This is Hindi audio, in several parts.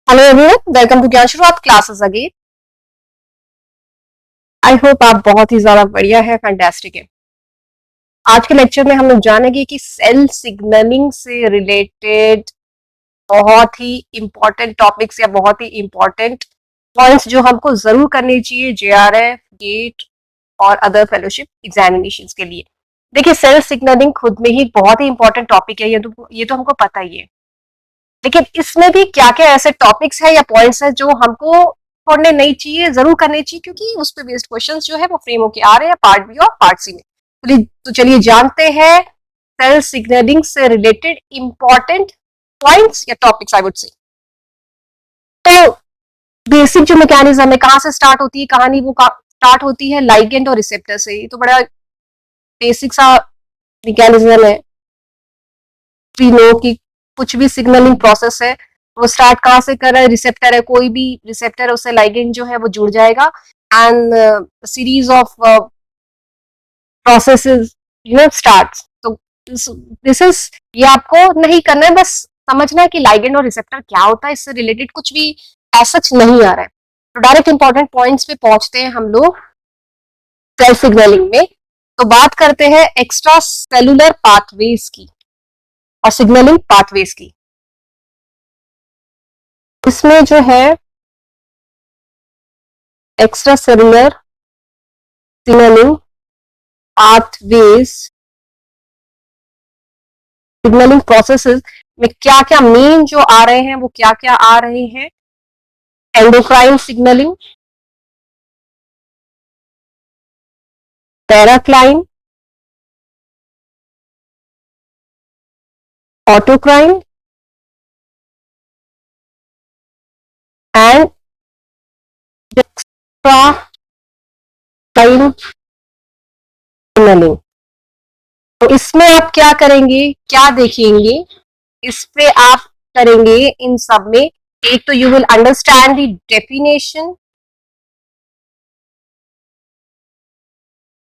हेलो एवरीवन, वेलकम टू ज्ञान शुरुआत क्लासेस अगेन। आई होप आप बहुत ही ज्यादा बढ़िया है, फैंटास्टिक है। आज के लेक्चर में हम लोग जानेंगे कि सेल सिग्नलिंग से रिलेटेड बहुत ही इंपॉर्टेंट टॉपिक्स या बहुत ही इंपॉर्टेंट पॉइंट्स जो हमको जरूर करने चाहिए जेआरएफ, गेट और अदर फेलोशिप एग्जामिनेशंस के लिए। देखिए, सेल सिग्नलिंग खुद में ही बहुत ही इंपॉर्टेंट टॉपिक है, ये तो हमको पता ही है। लेकिन इसमें भी क्या क्या ऐसे टॉपिक्स है या पॉइंट्स है जो हमको पढ़ने नहीं चाहिए, जरूर करने चाहिए, क्योंकि उस पे बेस्ड क्वेश्चंस जो है वो फ्रेम होके आ रहे हैं पार्ट बी और पार्ट सी में। तो चलिए जानते हैं सेल सिग्नलिंग से रिलेटेड इंपॉर्टेंट पॉइंट्स या टॉपिक्स, आई वुड से। तो बेसिक जो मैकेनिज्म है, कहाँ से स्टार्ट होती है कहानी, वो स्टार्ट होती है लाइगेंड और रिसेप्टर से। ये तो बड़ा बेसिक सा मैकेनिज्म है। वी नो कि कुछ भी सिग्नलिंग प्रोसेस है वो स्टार्ट कहाँ से कर रहा है, रिसेप्टर है, कोई भी रिसेप्टर है उससे लाइगेंड जो है वो जुड़ जाएगा and series of processes starts. तो दिस इज, ये आपको नहीं करना है, बस समझना है कि लाइगेंड और रिसेप्टर क्या होता है, इससे रिलेटेड कुछ भी ऐसा नहीं आ रहा है। तो डायरेक्ट इंपॉर्टेंट पॉइंट्स पे पहुंचते हैं हम लोग सेल सिग्नलिंग में। तो बात करते हैं एक्स्ट्रा सेलुलर पाथवेज की और सिग्नलिंग पाथवेज की। इसमें जो है extra cellular signalling pathways, signalling processes में क्या क्या मेन जो आ रहे हैं वो क्या क्या आ रहे हैं। Endocrine signalling, paracrine, autocrine and extracrine signalling. तो इसमें आप क्या करेंगे, क्या देखेंगे, इस पे आप करेंगे इन सब में। एक तो you will understand the definition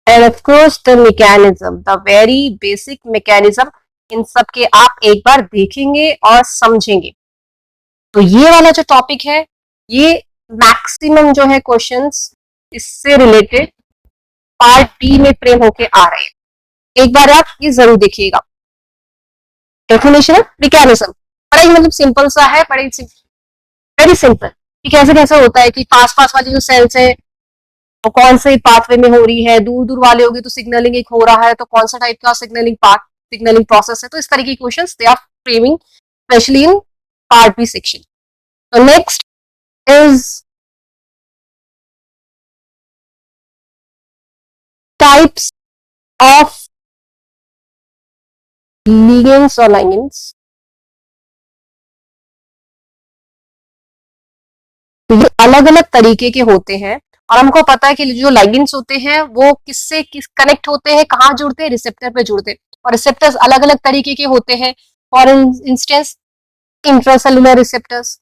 and of course the mechanism, the very basic mechanism. इन सब के आप एक बार देखेंगे और समझेंगे। तो ये वाला जो टॉपिक है, ये मैक्सिमम जो है क्वेश्चंस इससे रिलेटेड पार्ट बी में फ्रेम होके आ रहे हैं। एक बार आप ये जरूर देखिएगा। डेफिनेशन मैकेनिज्म बड़ा ही मतलब सिंपल सा है, बड़ा ही वेरी सिंपल कि कैसे कैसे होता है कि पास पास वाली जो सेल्स है वो कौन से पाथवे में हो रही है, दूर दूर वाले होगी तो सिग्नलिंग एक हो रहा है, तो कौन सा टाइप का सिग्नलिंग पाथ, सिग्नलिंग प्रोसेस है। तो इस तरीके के questions they are framing specially in part B section. तो next is types of ligands और लाइगेंड्स। तो ये अलग अलग तरीके के होते हैं और हमको पता है कि जो लाइगेंड्स होते हैं वो किससे किस कनेक्ट होते हैं, कहाँ जुड़ते हैं, रिसेप्टर पे जुड़ते हैं। और रिसेप्टर्स अलग अलग तरीके के होते हैं। फॉर इंस्टेंस इंट्रासेलुलर रिसेप्टर्स,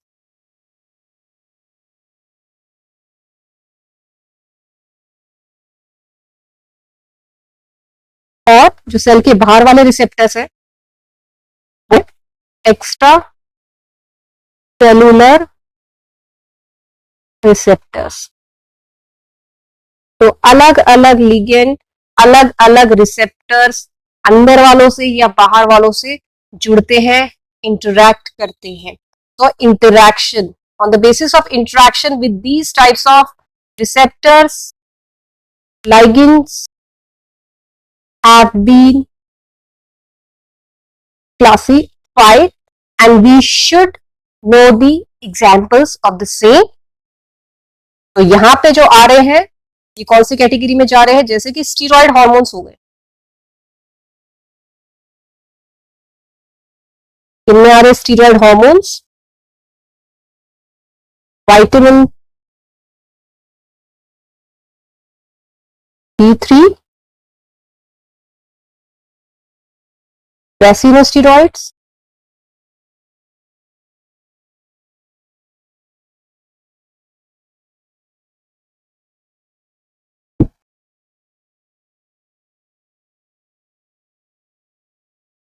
और जो सेल के बाहर वाले रिसेप्टर्स है वो एक्स्ट्रा सेलुलर रिसेप्टर्स। तो अलग अलग लिगेंड, अलग अलग रिसेप्टर्स अंदर वालों से या बाहर वालों से जुड़ते हैं, इंटरैक्ट करते हैं। तो interaction, on the basis of interaction with these types of receptors, ligands have been classified and we should know the examples of the same. तो यहाँ पे जो आ रहे हैं ये कौन सी कैटेगरी में जा रहे हैं, जैसे कि स्टीरॉयड हार्मोन्स हो गए। इनमें आ रहे स्टीरॉयड हार्मोन्स, विटामिन D3, रेसिनोस्टेरॉइड्स,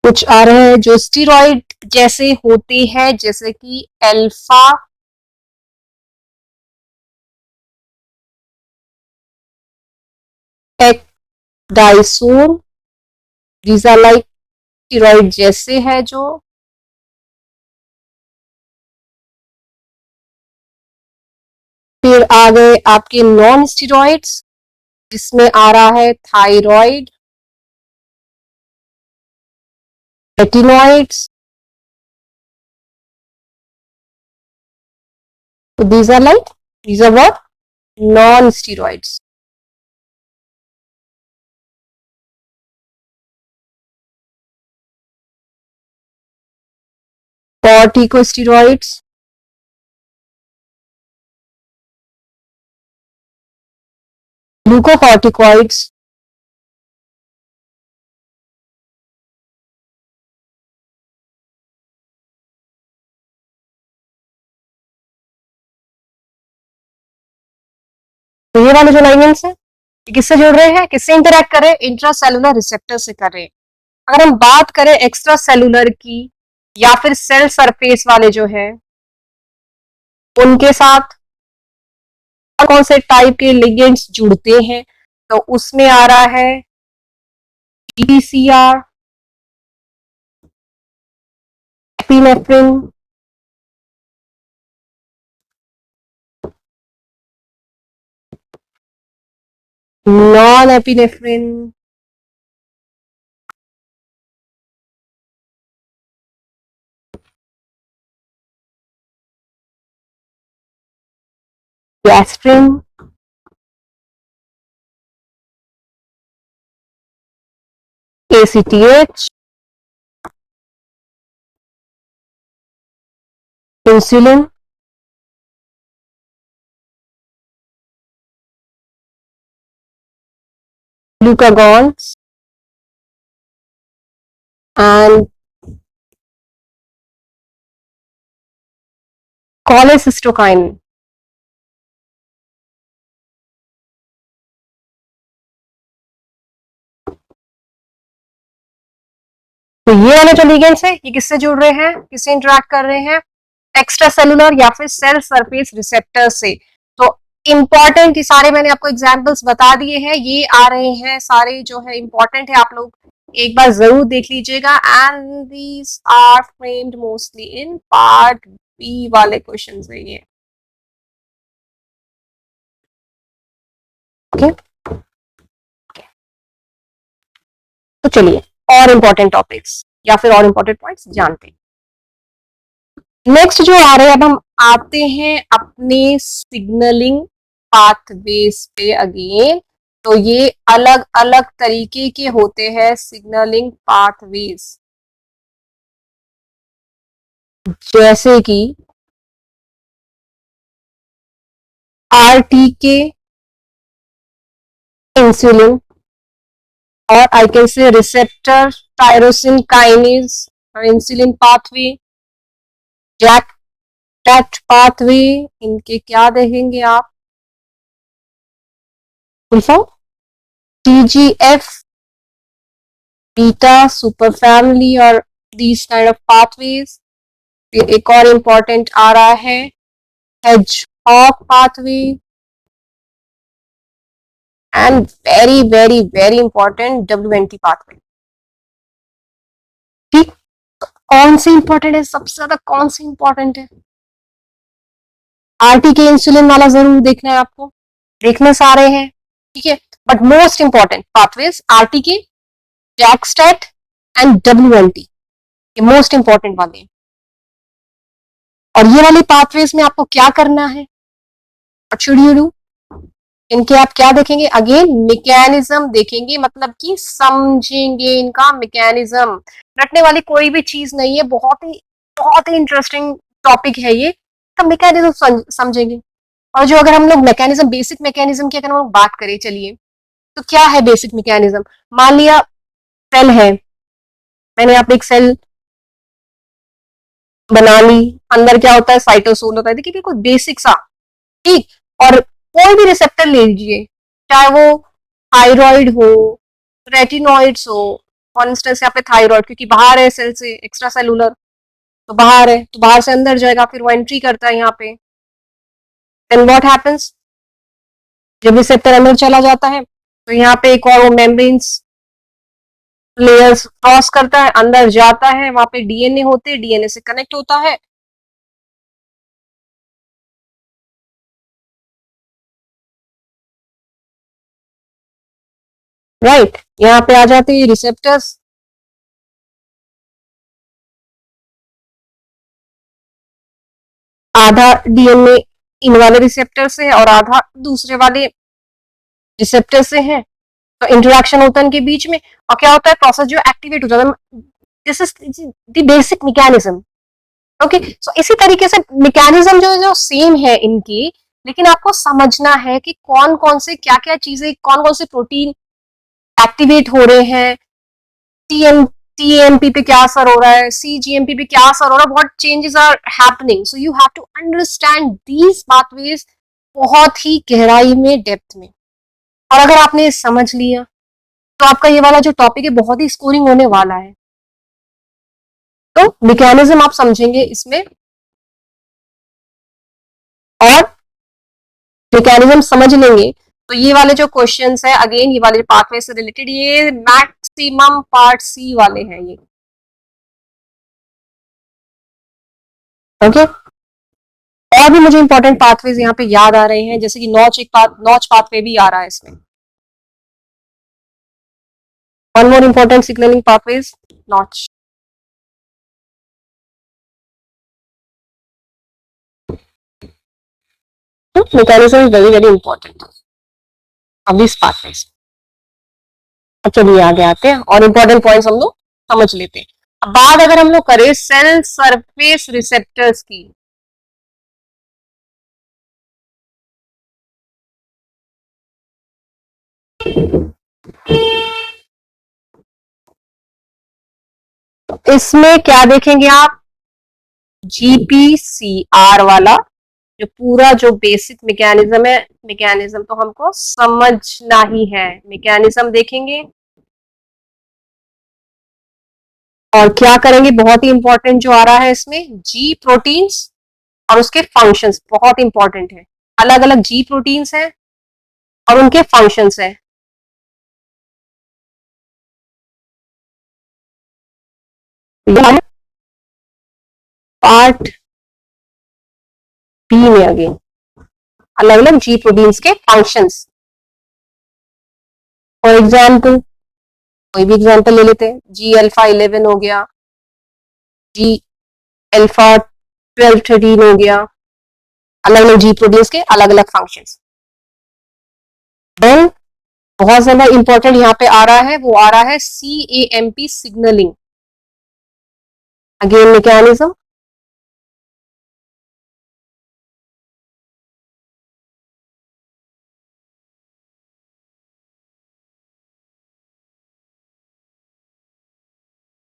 कुछ आ रहे हैं जो स्टीरॉयड जैसे होते हैं, जैसे कि alpha ecdysone, these are like steroid जैसे है जो। फिर आ गए आपके नॉन स्टीरॉइड्स, जिसमें आ रहा है थायराइड, रेटिनॉइड्स। तो these are what? Non steroids. Corticosteroids, glucocorticoids, तो ये वाले जो लाइगेंड्स है ये किससे जुड़ रहे हैं, किससे इंटरेक्ट कर रहे हैं, इंट्रासेलुलर रिसेप्टर से कर रहे हैं। अगर हम बात करें एक्स्ट्रा सेलुलर की या फिर सेल सरफेस वाले जो है उनके साथ कौन से टाइप के लिगेंड्स जुड़ते हैं, तो उसमें आ रहा है GPCR, epinephrine, non epinephrine, gastrin, ACTH, insulin, glucagons, and cholecystokinin। तो ये वाले जो लिगेंड्स है ये किससे जुड़ रहे हैं, किससे इंटरेक्ट कर रहे हैं, एक्स्ट्रा सेलुलर या फिर सेल सरफेस रिसेप्टर से। तो इंपॉर्टेंट ये सारे मैंने आपको एग्जांपल्स बता दिए हैं, ये आ रहे हैं सारे जो है इंपॉर्टेंट है, आप लोग एक बार जरूर देख लीजिएगा। And these are framed mostly in part B वाले क्वेश्चन है ये। ओके तो चलिए और इंपॉर्टेंट टॉपिक्स या फिर और इंपॉर्टेंट पॉइंट्स जानते हैं। नेक्स्ट जो आ रहे हैं, अब हम आते हैं अपने सिग्नलिंग पाथवेज पे अगेन। तो ये अलग अलग तरीके के होते हैं सिग्नलिंग पाथवेज, जैसे कि आरटीके, इंसुलिन, और I can say receptor tyrosine kinase और insulin pathway, JAK STAT pathway, इनके क्या देखेंगे आप, TGF, बीटा सुपर फैमिली और दीज काइंड ऑफ पाथवेज। एक और इंपॉर्टेंट आ रहा है hedgehog pathway, and very very very important WNT pathway. ठीक, कौन सी इंपॉर्टेंट है, सबसे ज्यादा कौन सी इंपॉर्टेंट है, आरटीके इंसुलिन वाला जरूर देखना है आपको, देखने सारे हैं ठीक है, but most important pathways RTK, JAK STAT and WNT, ये मोस्ट इंपॉर्टेंट वाले हैं। और ये वाले पाथवेज में आपको क्या करना है, व्हाट शुड यू डू, इनके आप क्या देखेंगे, अगेन मैकेनिज्म देखेंगे, मतलब कि समझेंगे इनका मैकेनिज्म। रटने वाली कोई भी चीज नहीं है, बहुत ही इंटरेस्टिंग टॉपिक है ये, तो मैकेनिज्म समझेंगे। और जो अगर हम लोग मैकेनिज्म, बेसिक मैकेनिज्म की अगर हम लोग बात करें, चलिए तो क्या है बेसिक मैकेनिज्म। मान लिया सेल है, मैंने यहाँ पे एक सेल बना ली, अंदर क्या होता है, साइटोसोल होता है, देखिए बिल्कुल बेसिक सा, ठीक। और कोई भी रिसेप्टर ले लीजिए, चाहे वो थायराइड हो, रेटिनॉइड्स हो, फॉर इंस्टेंस यहाँ पे थायराइड, क्योंकि बाहर है सेल से, एक्स्ट्रा सेलुलर, तो बाहर है, तो बाहर से अंदर जाएगा, फिर वो एंट्री करता है यहाँ पे। देन व्हाट हैपेंस, जब रिसेप्टर अंदर चला जाता है तो यहाँ पे एक और वो मेम्ब्रेन्स लेयर्स क्रॉस करता है, अंदर जाता है, वहां पे डीएनए होते हैं, डीएनए से कनेक्ट होता है, राइट। यहाँ पे आ जाते हैं रिसेप्टर्स, आधा डीएनए इन वाले रिसेप्टर से है और आधा दूसरे वाले रिसेप्टर से है, तो इंटरेक्शन होता है इनके बीच में, और क्या होता है, प्रोसेस जो एक्टिवेट हो जाता है। This is the basic mechanism. Okay, so इसी तरीके से मैकेनिज्म जो सेम है इनकी, लेकिन आपको समझना है कि कौन कौन से क्या क्या चीजें, कौन कौन से प्रोटीन एक्टिवेट हो रहे हैं, टीएम टीएमपी पे क्या असर हो रहा है, सीजीएमपी पे क्या असर हो रहा है, what changes are happening. So you have to understand these pathways बहुत ही गहराई में, डेप्थ में। और अगर आपने समझ लिया तो आपका ये वाला जो टॉपिक है बहुत ही स्कोरिंग होने वाला है। तो मैकेनिज्म आप समझेंगे इसमें, और मैकेनिज्म समझ लेंगे तो ये वाले जो क्वेश्चंस है, अगेन ये वाले पाथवे से रिलेटेड, ये मैक्सिमम पार्ट सी वाले हैं ये। ओके, और भी मुझे इंपॉर्टेंट पाथवेज यहाँ पे याद आ रहे हैं, जैसे कि नॉच पाथवे भी आ रहा है इसमें। One more important signalling pathways, notch. Mechanism is very very important of this pathways. अब चलिए आगे आते हैं और इंपॉर्टेंट पॉइंट्स हम लोग समझ लेते हैं। अब बात अगर हम लोग करें सेल सरफेस रिसेप्टर्स की, इसमें क्या देखेंगे आप, जीपीसीआर वाला जो पूरा जो बेसिक मैकेनिज्म है, मैकेनिज्म तो हमको समझना ही है, मैकेनिज्म देखेंगे और क्या करेंगे, बहुत ही इंपॉर्टेंट जो आ रहा है इसमें, जी प्रोटीन्स और उसके फंक्शंस बहुत इंपॉर्टेंट है। अलग अलग जी प्रोटीन्स हैं और उनके फंक्शंस हैं। पार्ट बी में अगेन अलग अलग जी प्रोटीन्स के फंक्शंस। फॉर एग्जाम्पल कोई भी एग्जाम्पल ले लेते हैं, जी अल्फा 11 हो गया, जी अल्फा 12 13 हो गया, अलग अलग जी प्रोटीन्स के अलग अलग फंक्शंस। देन बहुत ज्यादा इंपॉर्टेंट यहाँ पे आ रहा है, वो आ रहा है CAMP signalling, again mechanism.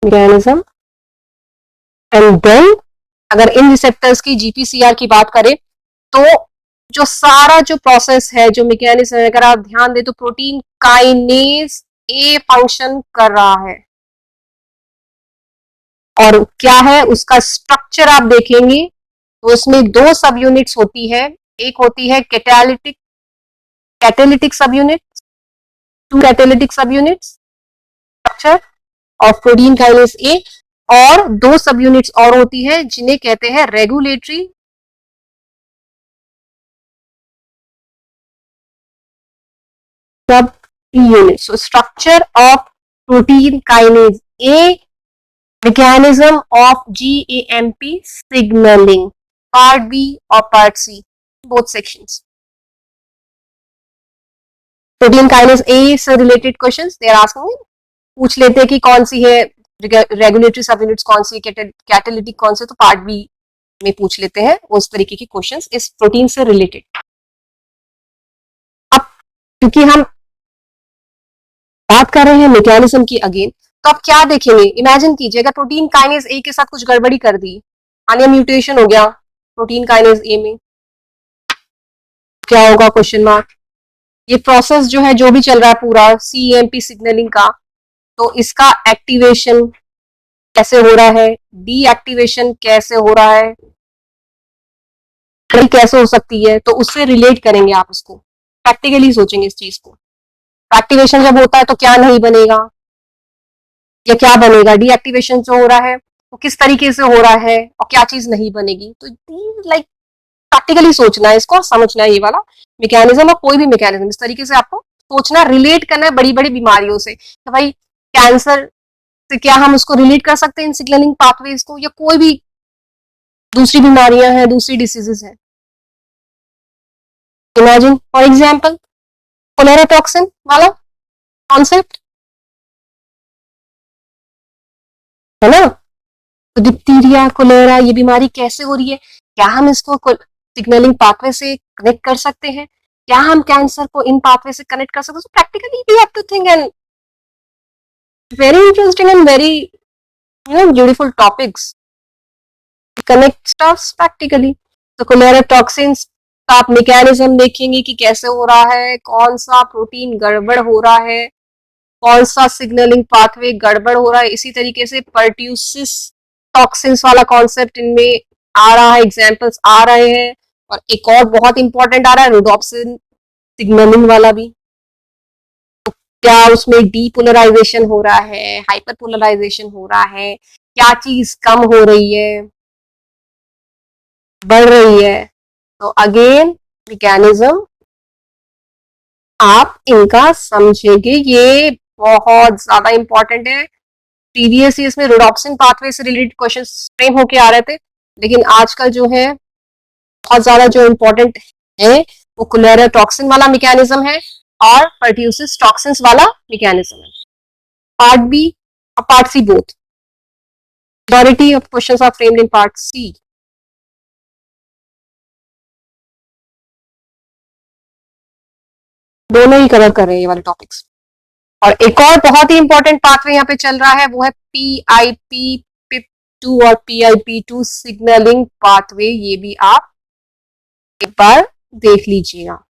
Mechanism and then अगर इन रिसेप्टर्स की जीपीसीआर की बात करें तो जो सारा जो प्रोसेस है, जो मैकेनिज्म है, अगर आप ध्यान दें तो प्रोटीन काइनेज ए फंक्शन कर रहा है। और क्या है उसका स्ट्रक्चर आप देखेंगे तो उसमें दो सब यूनिट्स होती है, एक होती है catalytic sub unit, two catalytic sub units, structure of protein kinase A, और दो सब यूनिट्स और होती है जिन्हें कहते हैं रेगुलेटरी सब unit. So structure of protein kinase A, mechanism of GAMP signaling, part B or part C, both sections. Protein kinase A से related questions they are asking me, पूछ लेते हैं कि कौन सी है रेगुलेटरी सब यूनिट्स, कौन सी कैटेलिटिक, कौन से, तो पार्ट बी में पूछ लेते हैं उस तरीके के क्वेश्चंस इस प्रोटीन से रिलेटेड। अब क्योंकि हम बात कर रहे हैं मैकेनिज्म की अगेन, तो आप क्या देखेंगे, इमेजिन कीजिए अगर प्रोटीन काइनेज ए के साथ कुछ गड़बड़ी कर दी, अन्य म्यूटेशन हो गया प्रोटीन काइनेज ए में, क्या होगा, क्वेश्चन मार्क। ये प्रोसेस जो है, जो भी चल रहा है पूरा CAMP सिग्नलिंग का, तो इसका एक्टिवेशन कैसे हो रहा है, डीएक्टिवेशन कैसे हो रहा है, कैसे हो सकती है, तो उससे रिलेट करेंगे आप उसको, प्रैक्टिकली सोचेंगे इस चीज को। एक्टिवेशन जब होता है तो क्या नहीं बनेगा या क्या बनेगा, डीएक्टिवेशन जो हो रहा है वो किस तरीके से हो रहा है और क्या चीज नहीं बनेगी। तो लाइक प्रैक्टिकली सोचना है इसको और समझना है ये वाला मैकेनिज्म, और कोई भी मैकेनिज्म इस तरीके से आपको सोचना, रिलेट करना है बड़ी बड़ी बीमारियों से। तो भाई कैंसर से क्या हम उसको रिलेट कर सकते हैं इन सिग्नलिंग पाथवेज को, या कोई भी दूसरी बीमारियां हैं, दूसरी डिसीजेस हैं। Imagine for example cholera toxin वाला कॉन्सेप्ट, है ना। तो डिप्थीरिया, कोलेरा, ये बीमारी कैसे हो रही है, क्या हम इसको सिग्नलिंग पाथवे से कनेक्ट कर सकते हैं, क्या हम कैंसर को इन पाथवे से कनेक्ट कर सकते हैं। So practically we have to think, and very interesting and very beautiful topics connect stuffs practically. तो कोलेरा टॉक्सिन्स का आप मैकेनिज्म देखेंगे कि कैसे हो रहा है, कौन सा प्रोटीन गड़बड़ हो रहा है, कौन सा सिग्नलिंग पाथवे गड़बड़ हो रहा है। इसी तरीके से पर्ट्यूसिस टॉक्सिन्स वाला कॉन्सेप्ट इनमें आ रहा है, एग्जाम्पल्स आ रहे हैं। और एक और बहुत इंपॉर्टेंट आ रहा है रोडोप्सिन सिग्नलिंग वाला भी। तो क्या उसमें डीपोलराइजेशन हो रहा है, हाइपर पोलराइजेशन हो रहा है, क्या चीज कम हो रही है, बढ़ रही है। तो अगेन मैकेनिज्म आप इनका समझेंगे, ये बहुत ज्यादा इंपॉर्टेंट है। प्रीवियस ईयर्स में रोडोप्सिन पाथवे से रिलेटेड क्वेश्चन फ्रेम होके आ रहे थे, लेकिन आजकल जो है बहुत ज्यादा जो इम्पोर्टेंट है वो कोलेरा टॉक्सिन वाला मैकेनिज्म है और पर्ट्यूसिस टॉक्सिन्स वाला मैकेनिज्म है। पार्ट बी और part C both, majority of questions are framed in part C. दोनों ही कवर कर रहे हैं ये वाले टॉपिक्स। और एक और बहुत ही इंपॉर्टेंट पाथवे यहाँ पे चल रहा है, वो है PIP PIP2 और PIP2 सिग्नलिंग पाथवे। ये भी आप एक बार देख लीजिएगा।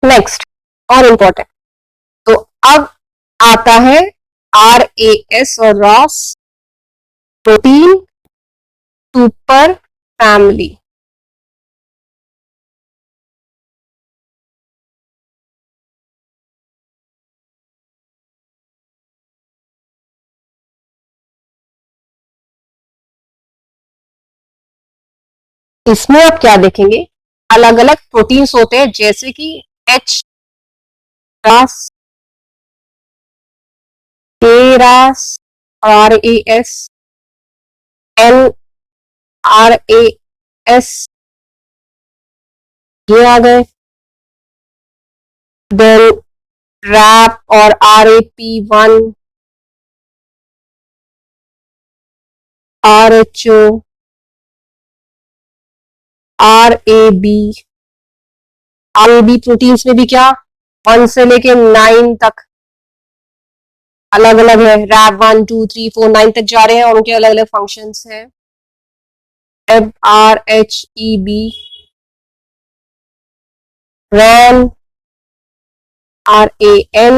नेक्स्ट और इंपॉर्टेंट, तो अब आता है RAS और ROS प्रोटीन सुपर फैमिली। इसमें आप क्या देखेंगे, अलग अलग प्रोटीन्स होते हैं, जैसे कि H रास, K रास, RAS, NRAS, ये आ गए। देन रैप और RAP1, RHO, RAB प्रोटीन्स में भी क्या 1 से लेके 9 तक अलग अलग है। रैप 1 2 3 4 9 तक जा रहे हैं और उनके अलग अलग फंक्शंस हैं। RHEB, RAN, RAN,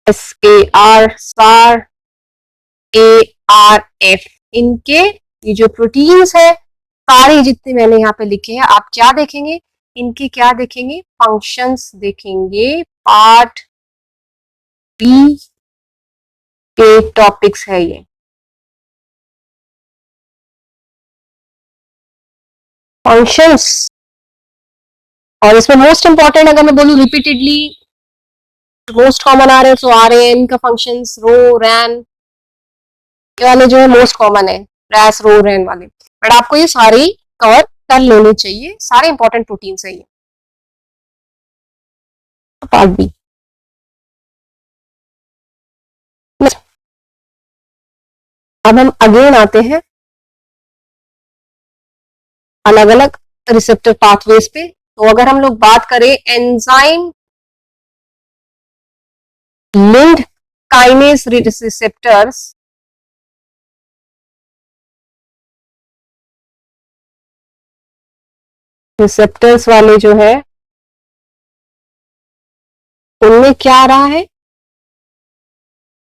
SAR, SAR, ARF, इनके ये जो प्रोटीन्स है सारे जितने मैंने यहाँ पे लिखे हैं, आप क्या देखेंगे, इनके क्या देखेंगे, फंक्शंस देखेंगे। पार्ट बी के टॉपिक्स है ये। फंक्शंस, और इसमें मोस्ट इंपॉर्टेंट अगर मैं बोलूं रिपीटेडली मोस्ट कॉमन आ रहे हैं, तो RAN का फंक्शंस, रो रैन, ये वाले जो है मोस्ट कॉमन है, रैस रो रैन वाले। बट आपको ये सारे कवर कर लेने चाहिए, सारे इंपॉर्टेंट प्रोटीन्स है ये। Part B. अब हम अगेन आते हैं अलग अलग रिसेप्टर पाथवेज पे। तो अगर हम लोग बात करें enzyme linked kinase receptors, receptors वाले जो है उनमें क्या आ रहा है,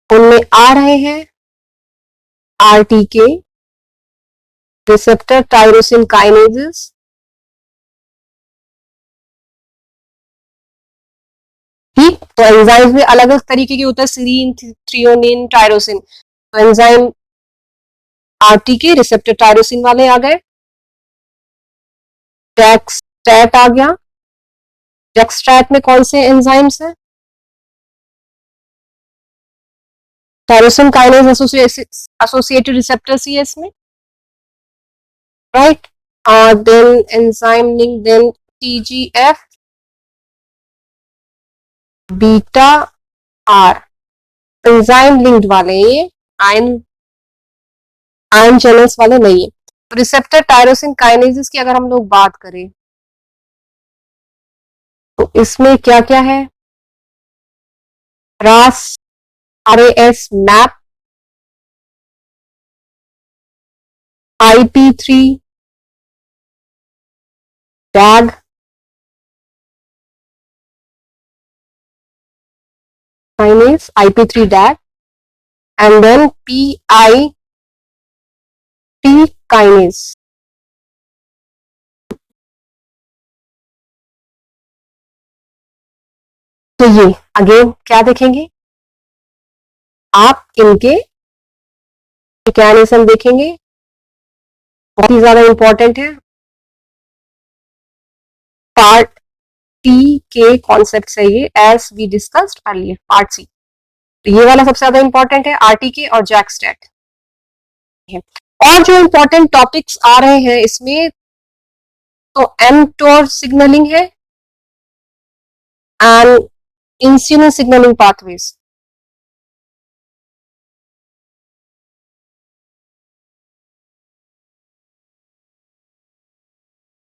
उनमें आ रहे हैं RTK, रिसेप्टर टायरोसिन काइनेजेस, ठीक। तो एंजाइम्स में अलग अलग तरीके के होता है, सीरीन, थ्रियोनिन, टायरोसिन। तो एंजाइम आरटी के रिसेप्टर टायरोसिन वाले आ गए। जैक्सट्रैट आ गया। जैक्सट्रैट में कौन से एंजाइम्स हैं? Tyrosine kinase associated receptor C है इसमें, right. Then enzyme link, then TGF beta R, enzyme linked वाले ये, आयन आयन चैनल्स वाले नहीं है। तो रिसेप्टर टायरोसिन काइनेजेस की अगर हम लोग बात करें तो इसमें क्या क्या है? Ras, RS, MAP, IP3, DAG, kinase, IP3 DAG, and then PI kinase. तो ये अगेन क्या देखेंगे आप? इनके मैकेनिज्म देखेंगे, बहुत ही ज्यादा इंपॉर्टेंट है। पार्ट टी के कॉन्सेप्ट है ये, as we discussed earlier, part C. तो ये वाला सबसे ज्यादा इंपॉर्टेंट है, आरटीके और जैक्सट्रैट। और जो इंपॉर्टेंट टॉपिक्स आ रहे हैं इसमें, तो एमटोर सिग्नलिंग है एंड इंसुलिन सिग्नलिंग पाथवेज।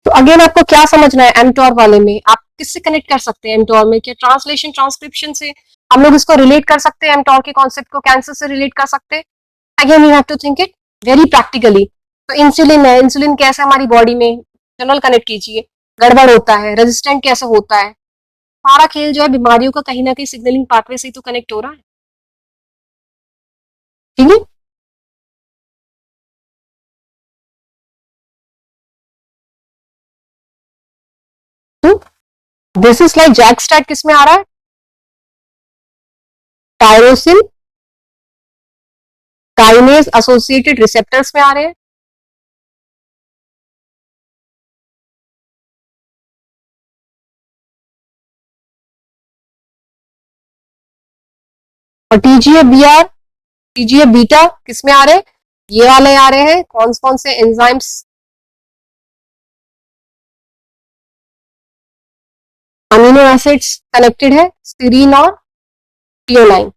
तो अगेन आपको क्या समझना है एमटोर वाले में? आप किससे कनेक्ट कर सकते हैं एमटोर में? क्या ट्रांसलेशन ट्रांसक्रिप्शन से हम लोग इसको रिलेट कर सकते हैं? एमटोर के कॉन्सेप्ट को कैंसर से रिलेट कर सकते हैं? Again you have to think it very practically. तो इंसुलिन है, इंसुलिन कैसे हमारी बॉडी में, जनरल कनेक्ट कीजिए, गड़बड़ होता है, रेजिस्टेंट कैसे होता है, सारा खेल जो है बीमारियों का कहीं ना कहीं सिग्नलिंग पाथवे से ही तो कनेक्ट हो रहा है, ठीक है। दिस इज लाइक जैक्सट्रैट किस में आ रहा है? टायरोसिन काइनेज एसोसिएटेड रिसेप्टर्स में आ रहे हैं। और टीजीएफ बीटा किस में आ रहे हैं? ये वाले आ रहे हैं। कौन से एंजाइम्स? अमीनो एसिड्स कनेक्टेड है, सीरीन और थ्रियोनाइन।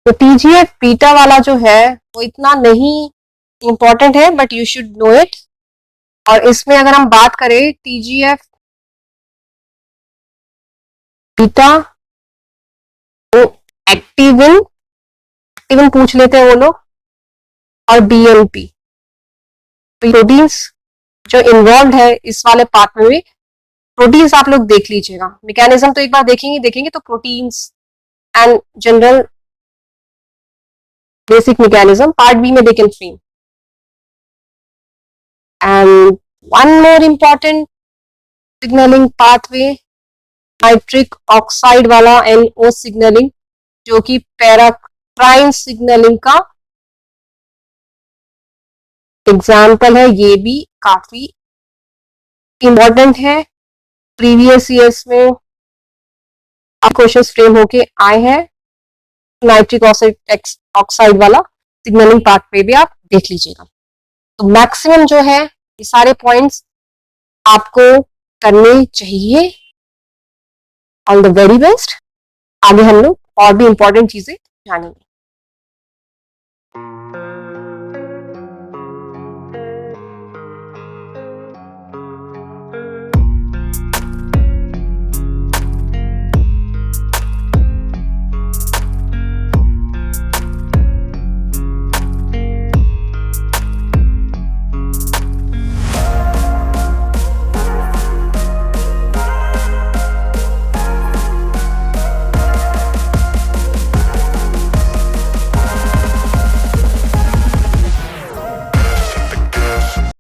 तो टीजीएफ बीटा वाला जो है वो इतना नहीं इंपॉर्टेंट है, but you should know it. और इसमें अगर हम बात करें टीजीएफ बीटा, तो एक्टिविन पूछ लेते हैं वो लोग, और बीएनपी। तो प्रोटीन्स जो इन्वॉल्व है इस वाले पार्ट में, प्रोटीन्स आप लोग देख लीजिएगा। मैकेनिज्म तो एक बार देखेंगे तो proteins and general basic mechanism part B में they can frame. And one more important signalling pathway, nitric oxide वाला NO सिग्नलिंग, जो कि पैराक्राइन सिग्नलिंग का एग्जाम्पल है। ये भी काफी इंपॉर्टेंट है। प्रीवियस ईयर्स में क्वेश्चन फ्रेम होके आए हैं। नाइट्रिक ऑक्साइड वाला सिग्नलिंग पाथ पे भी आप देख लीजिएगा। तो मैक्सिमम जो है ये सारे पॉइंट्स आपको करने चाहिए। All the very best. आगे हम लोग और भी इंपॉर्टेंट चीजें जानेंगे।